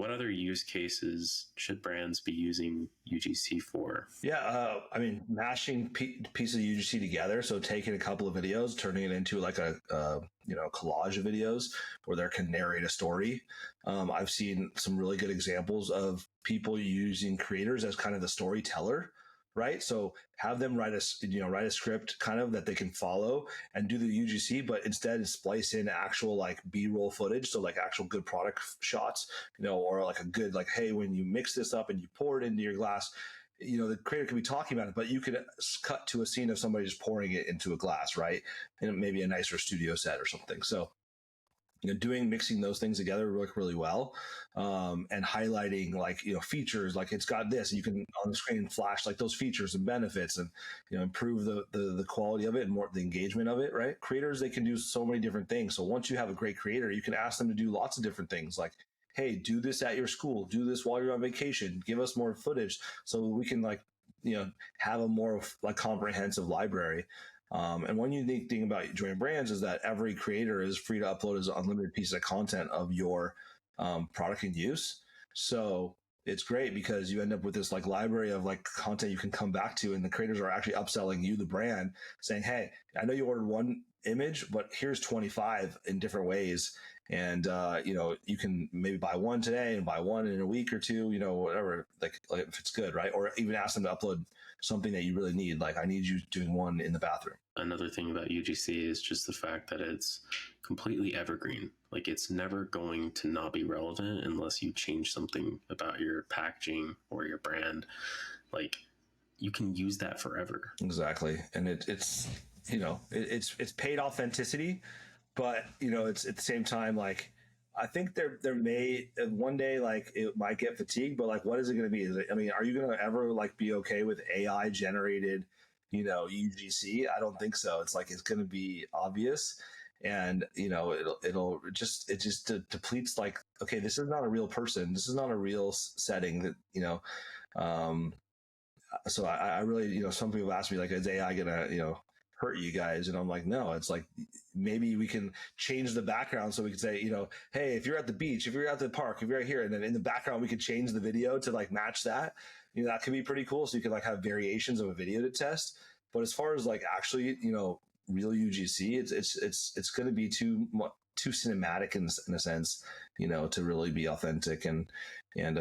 what other use cases should brands be using UGC for? Yeah, I mean, mashing pieces of UGC together. So taking a couple of videos, turning it into like a collage of videos where they can narrate a story. I've seen some really good examples of people using creators as kind of the storyteller. Right. So have them write a script kind of that they can follow and do the UGC, but instead splice in actual like B-roll footage. So like actual good product shots, or like a good, like, hey, when you mix this up and you pour it into your glass, the creator could be talking about it, but you could cut to a scene of somebody just pouring it into a glass, right? And maybe a nicer studio set or something. So mixing those things together work really well, and highlighting like features, like it's got this, and you can on the screen flash like those features and benefits, and improve the quality of it and more the engagement of it. Right? Creators, they can do so many different things. So once you have a great creator, you can ask them to do lots of different things, like, hey, do this at your school, do this while you're on vacation, give us more footage so we can have a more like comprehensive library. And one unique thing about Join Brands is that every creator is free to upload as unlimited piece of content of your product in use. So it's great because you end up with this like library of like content you can come back to, and the creators are actually upselling you, the brand, saying, hey, I know you ordered one image, but here's 25 in different ways. And, you can maybe buy one today and buy one in a week or two, whatever, like if it's good, right? Or even ask them to upload something that you really need. Like, I need you doing one in the bathroom. Another thing about UGC is just the fact that it's completely evergreen. Like, it's never going to not be relevant unless you change something about your packaging or your brand. Like, you can use that forever. Exactly. And it's paid authenticity, but it's at the same time, like, I think there may one day, like, it might get fatigued, but like, what is it going to be? Are you going to ever like be okay with AI generated, UGC? I don't think so. It's like, it's going to be obvious, and it just depletes, like, okay, this is not a real person. This is not a real setting that, so I really, some people ask me, like, is AI gonna, hurt you guys? And I'm like, no. It's like, maybe we can change the background so we can say, hey, if you're at the beach, if you're at the park, if you're right here, and then in the background we could change the video to like match that. That could be pretty cool. So you could like have variations of a video to test. But as far as like actually, real UGC, it's going to be too cinematic in a sense, to really be authentic, and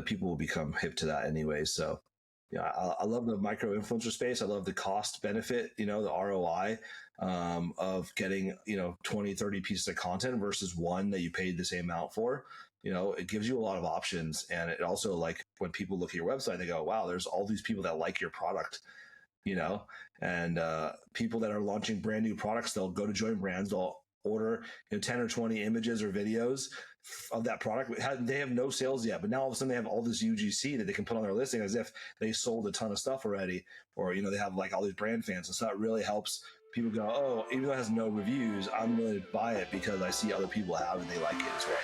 people will become hip to that anyway. So. Yeah, I love the micro influencer space. I love the cost benefit, the ROI of getting, 20, 30 pieces of content versus one that you paid the same amount for. It gives you a lot of options. And it also, like, when people look at your website, they go, wow, there's all these people that like your product, and people that are launching brand new products, they'll go to Join Brands, they'll order 10 or 20 images or videos of that product. They have no sales yet, but now all of a sudden they have all this UGC that they can put on their listing as if they sold a ton of stuff already, or they have like all these brand fans. And so that really helps people go, oh, even though it has no reviews, I'm willing to buy it because I see other people have it and they like it as well.